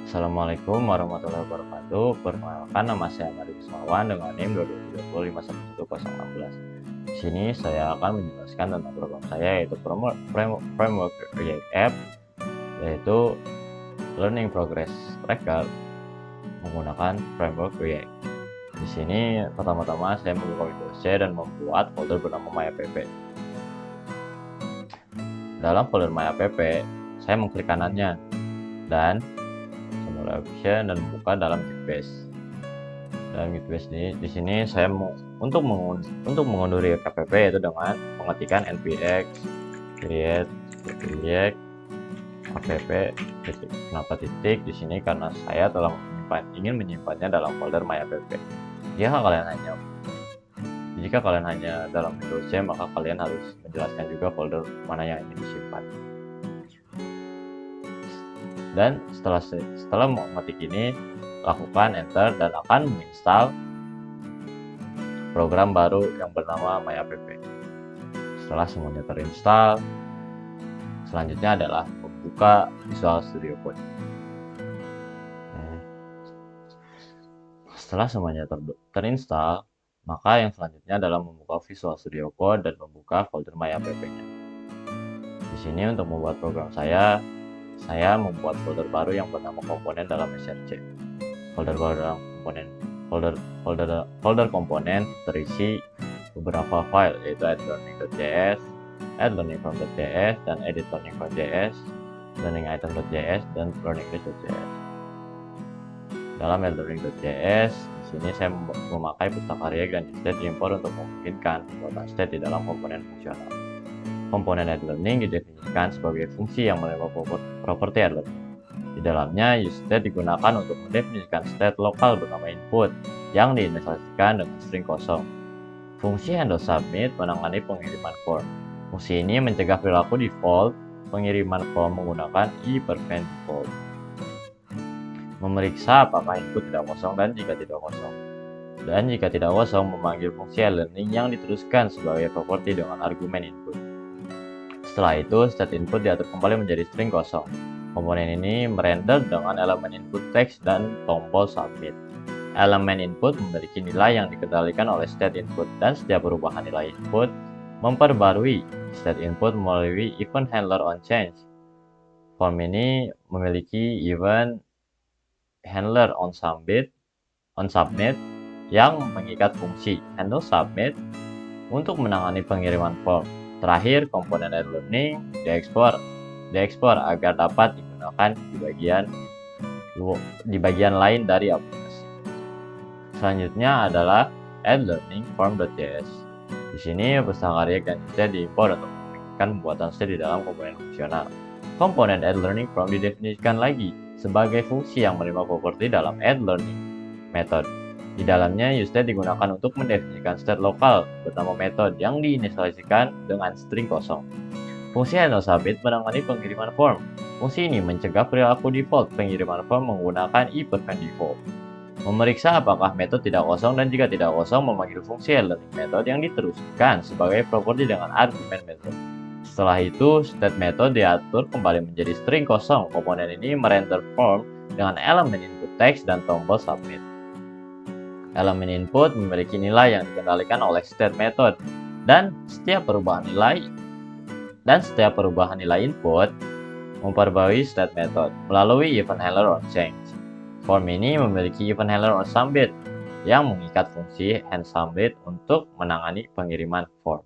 Assalamualaikum warahmatullahi wabarakatuh. Perkenalkan, nama saya Mari Wismawan dengan NIM 2020511016. Di sini saya akan menjelaskan tentang program saya, yaitu Framework React App, yaitu Learning Progress Tracker menggunakan Framework React. Di sini pertama-tama saya membuka Windows C dan membuat folder bernama MyApp. Dalam folder MyApp, saya mengklik kanannya dan option dan buka dalam Gitbase. Dalam Gitbase di sini saya untuk mengunduh React app yaitu dengan mengetikkan npx create react app kenapa titik di sini karena saya telah ingin menyimpannya dalam folder MyApp. Jika kalian hanya dalam Windows C, maka kalian harus menjelaskan juga folder mana yang ingin disimpan. Dan setelah mengetik ini, lakukan enter dan akan menginstal program baru yang bernama MyApp. Setelah semuanya terinstall, selanjutnya adalah membuka Visual Studio Code. Setelah semuanya terinstall, maka yang selanjutnya adalah membuka Visual Studio Code dan membuka folder MyApp-nya. Di sini untuk membuat program saya membuat folder baru yang bernama komponen dalam src. Folder baru dalam folder komponen terisi beberapa file, yaitu addlearning.js, addlearningfrom.js, dan editlearning.js, learningitem.js, dan learninglist.js. Dalam addlearning.js, di sini saya memakai pustaka React dan state import untuk memungkinkan pembuatan state di dalam komponen fungsional. Komponen addlearning didefinisikan sebagai fungsi yang menerima properti addlearning. Di dalamnya, useState digunakan untuk mendefinisikan state lokal bernama input yang diinisialisasikan dengan string kosong. Fungsi handleSubmit menangani pengiriman form. Fungsi ini mencegah perilaku default pengiriman form menggunakan i_default. Memeriksa apakah input tidak kosong dan jika tidak kosong. Dan jika tidak kosong, memanggil fungsi addlearning yang diteruskan sebagai properti dengan argumen input. Setelah itu, state input diatur kembali menjadi string kosong. Komponen ini merender dengan elemen input text dan tombol submit. Elemen input memiliki nilai yang dikendalikan oleh state input, dan setiap perubahan nilai input memperbarui state input melalui event handler onChange. Form ini memiliki event handler onSubmit yang mengikat fungsi handleSubmit untuk menangani pengiriman form. Terakhir, komponen addlearning diekspor agar dapat digunakan di bagian lain dari aplikasi. Selanjutnya adalah addlearningform.js. Di sini pustaka React dan state diimport untuk memungkinkan pembuatan state di dalam komponen fungsional. Komponen addlearningform didefinisikan lagi sebagai fungsi yang menerima properti dalam addlearning method. Di dalamnya, useState digunakan untuk mendefinisikan state lokal bernama method yang diinisialisasikan dengan string kosong. Fungsi handleSubmit menangani pengiriman form. Fungsi ini mencegah perilaku default pengiriman form menggunakan i_default. Memeriksa apakah metode tidak kosong dan jika tidak kosong, memanggil fungsi addlearning method yang diteruskan sebagai properti dengan argumen method. Setelah itu, state method diatur kembali menjadi string kosong. Komponen ini merender form dengan elemen input text dan tombol submit. Elemen input memiliki nilai yang dikendalikan oleh state method, dan setiap perubahan nilai input memperbarui state method melalui event handler onChange. Form ini memiliki event handler onSubmit yang mengikat fungsi handSubmit untuk menangani pengiriman form.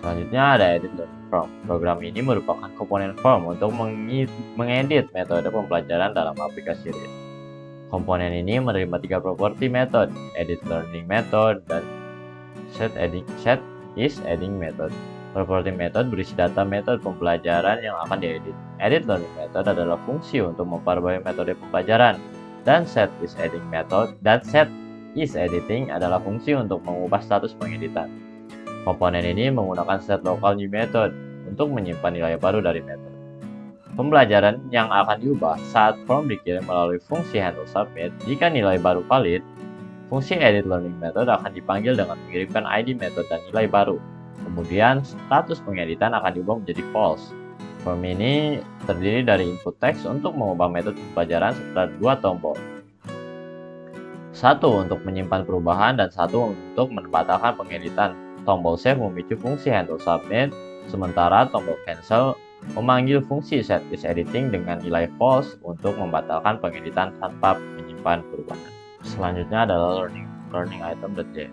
Selanjutnya ada editLearningFrom. Program ini merupakan komponen form untuk mengedit metode pembelajaran dalam aplikasi React. Komponen ini menerima 3 properti method, editLearning method, dan setIsAdding method. Properti method berisi data metode pembelajaran yang akan diedit. EditLearning method adalah fungsi untuk memperbarui metode pembelajaran, dan setIsAdding adalah fungsi untuk mengubah status pengeditan. Komponen ini menggunakan setLocalNewMethod untuk menyimpan nilai baru dari metode. Pembelajaran yang akan diubah saat form dikirim melalui fungsi handleSubmit. Jika nilai baru valid, fungsi editLearningMethod akan dipanggil dengan mengirimkan ID method dan nilai baru. Kemudian, status pengeditan akan diubah menjadi false. Form ini terdiri dari input teks untuk mengubah metode pembelajaran serta dua tombol. Satu untuk menyimpan perubahan dan satu untuk membatalkan pengeditan. Tombol save memicu fungsi handle submit, sementara tombol cancel memanggil fungsi set is editing dengan nilai false untuk membatalkan pengeditan tanpa menyimpan perubahan. Selanjutnya adalah learning item.js.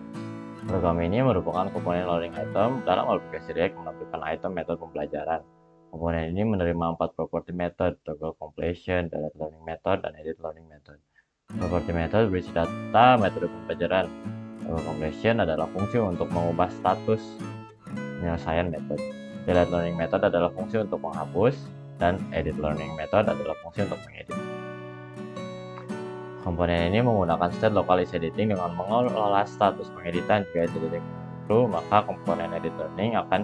Program ini merupakan komponen learning item dalam aplikasi React menampilkan item metode pembelajaran. Komponen ini menerima 4 property method, toggle completion, delete learning method, dan edit learning method. Property method berisi data metode pembelajaran. Toggle completion adalah fungsi untuk mengubah status penyelesaian metode. Delete learning method adalah fungsi untuk menghapus, dan edit learning method adalah fungsi untuk mengedit. Komponen ini menggunakan state local is editing dengan mengelola status pengeditan. Jika is editing true, maka komponen edit learning akan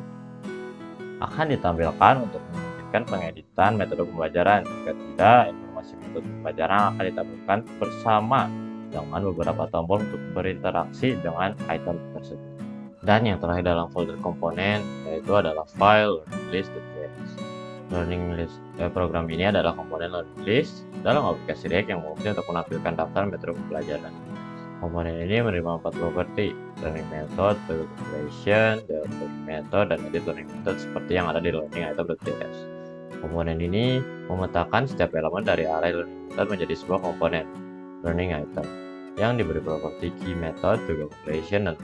ditampilkan untuk memungkinkan pengeditan metode pembelajaran. Jika tidak, informasi metode pembelajaran akan ditampilkan bersama dengan beberapa tombol untuk berinteraksi dengan item tersebut. Dan yang terakhir dalam folder komponen yaitu adalah file learning list.js. Program ini adalah komponen learning list dalam aplikasi React yang berfungsi untuk menampilkan daftar metode pembelajaran. Komponen ini menerima 4 properti, learning method, toggle completion, delete learning method, dan edit learning method seperti yang ada di learning item.js. Komponen ini memetakan setiap elemen dari array learning method menjadi sebuah komponen learning item yang diberi properti key method, toggle completion, dan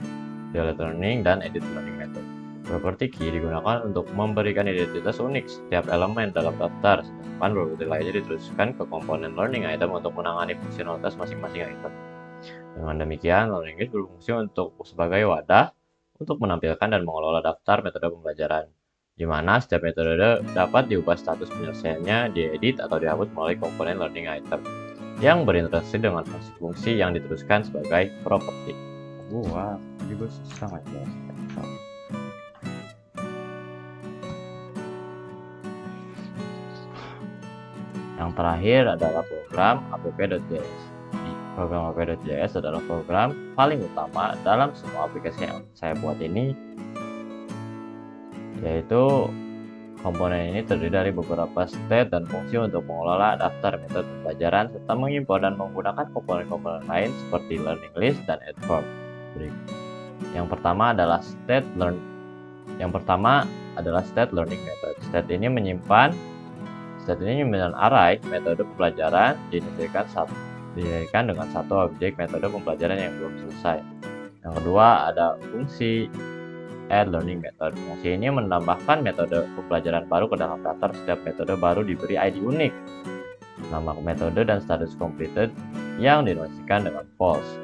delete learning, dan edit learning method. Properti key digunakan untuk memberikan identitas unik setiap elemen dalam daftar, sedangkan properti lainnya diteruskan ke komponen learning item untuk menangani fungsionalitas masing-masing item. Dengan demikian, learning list berfungsi sebagai wadah untuk menampilkan dan mengelola daftar metode pembelajaran, di mana setiap metode dapat diubah status penyelesaiannya, diedit, atau dihapus melalui komponen learning item yang berinteraksi dengan fungsi-fungsi yang diteruskan sebagai properti. Wah, juga susah nggak jelas. Yang terakhir adalah program app.js. Program app.js adalah program paling utama dalam semua aplikasi yang saya buat ini, yaitu komponen ini terdiri dari beberapa state dan fungsi untuk mengelola daftar metode pembelajaran serta mengimpor dan menggunakan komponen-komponen lain seperti learning list dan add form. Yang pertama adalah state learning method. State ini menyimpan array metode pembelajaran didirikan dengan satu objek metode pembelajaran yang belum selesai. Yang kedua ada fungsi add learning method. Fungsi ini menambahkan metode pembelajaran baru ke dalam daftar. Setiap metode baru diberi ID unik, nama metode, dan status completed yang dinosikan dengan false.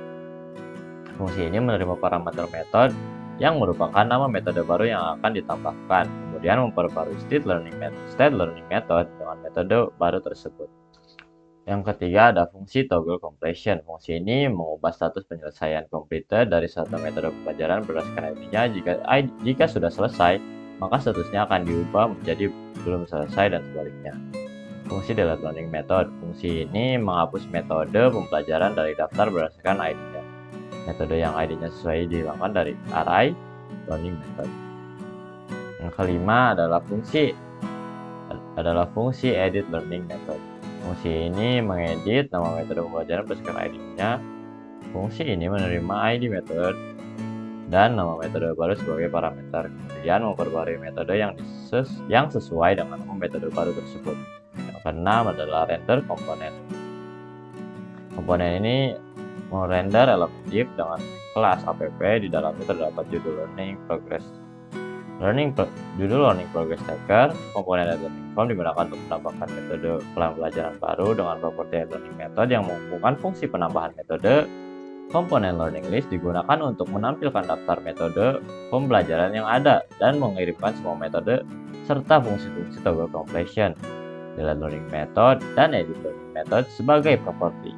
Fungsi ini menerima parameter metode yang merupakan nama metode baru yang akan ditambahkan, kemudian memperbarui state learning method dengan metode baru tersebut. Yang ketiga ada fungsi toggle completion. Fungsi ini mengubah status penyelesaian completed dari suatu metode pembelajaran berdasarkan ID-nya. Jika sudah selesai, maka statusnya akan diubah menjadi belum selesai dan sebaliknya. Fungsi delete learning method. Fungsi ini menghapus metode pembelajaran dari daftar berdasarkan ID-nya. Metode yang ID-nya sesuai dihilangkan dari array learning method. Yang kelima adalah fungsi edit learning method. Fungsi ini mengedit nama metode pembelajaran berdasarkan ID-nya. Fungsi ini menerima ID method dan nama metode baru sebagai parameter, kemudian memperbarui metode yang sesuai dengan nama metode baru tersebut. Yang keenam adalah render komponen. Komponen ini merender elemen div dengan kelas app. Di dalamnya terdapat judul learning progress tracker. Komponen learning form digunakan untuk menambahkan metode pembelajaran baru dengan properti learning method yang menghubungkan fungsi penambahan metode. Komponen learning list digunakan untuk menampilkan daftar metode pembelajaran yang ada dan mengirimkan semua metode serta fungsi-fungsi toggle completion, delete learning method, dan edit learning method sebagai properti.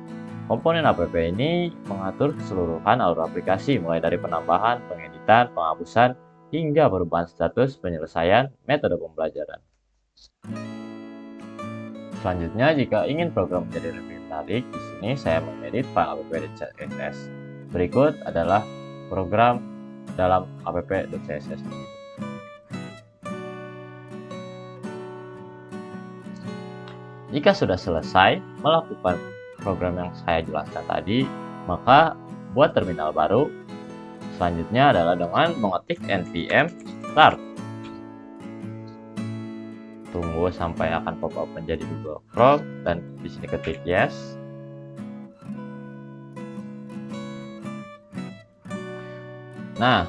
Komponen app ini mengatur keseluruhan alur aplikasi, mulai dari penambahan, pengeditan, penghapusan, hingga perubahan status penyelesaian metode pembelajaran. Selanjutnya, jika ingin program menjadi lebih menarik, di sini saya mengedit file app.css. Berikut adalah program dalam app.css. Jika sudah selesai melakukan program yang saya jelaskan tadi, maka buat terminal baru. Selanjutnya adalah dengan mengetik npm start. Tunggu sampai akan pop up menjadi Google Chrome dan di sini ketik yes. Nah,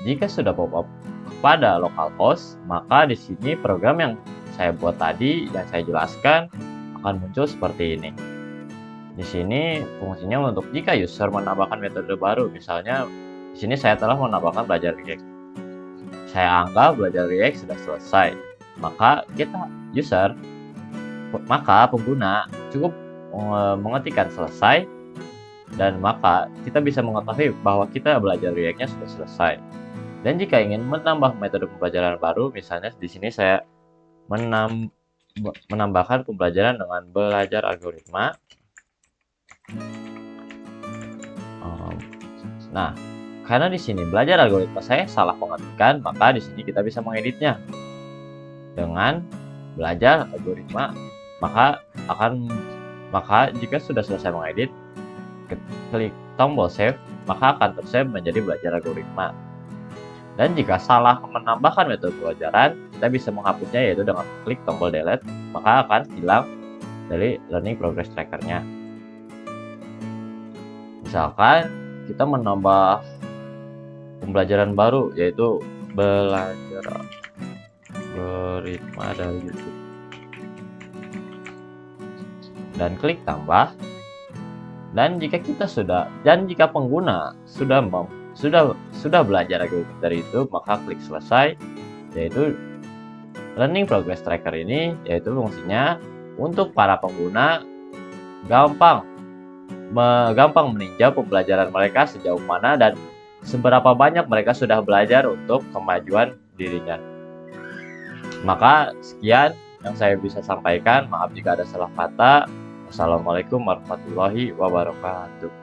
jika sudah pop up kepada localhost, maka di sini program yang saya buat tadi, yang saya jelaskan, akan muncul seperti ini. Di sini fungsinya untuk jika user menambahkan metode baru, misalnya di sini saya telah menambahkan belajar React. Saya anggap belajar React sudah selesai, maka pengguna cukup mengetikkan selesai, dan maka kita bisa mengetahui bahwa kita belajar React-nya sudah selesai. Dan jika ingin menambah metode pembelajaran baru, misalnya di sini saya menambahkan pembelajaran dengan belajar algoritma. Nah, karena di sini belajar algoritma saya salah mengetikkan, maka di sini kita bisa mengeditnya dengan belajar algoritma. Maka jika sudah selesai mengedit, klik tombol save, maka akan tersave menjadi belajar algoritma. Dan jika salah menambahkan metode pembelajaran, kita bisa menghapusnya yaitu dengan klik tombol delete, maka akan hilang dari learning progress tracker-nya. Misalkan kita menambah pembelajaran baru yaitu belajar algoritma dari YouTube. Dan klik tambah. Dan jika pengguna sudah belajar algoritma dari YouTube, maka klik selesai, yaitu learning progress tracker ini yaitu fungsinya untuk para pengguna gampang meninjau pembelajaran mereka sejauh mana dan seberapa banyak mereka sudah belajar untuk kemajuan dirinya. Maka sekian yang saya bisa sampaikan, maaf jika ada salah kata. Assalamualaikum warahmatullahi wabarakatuh.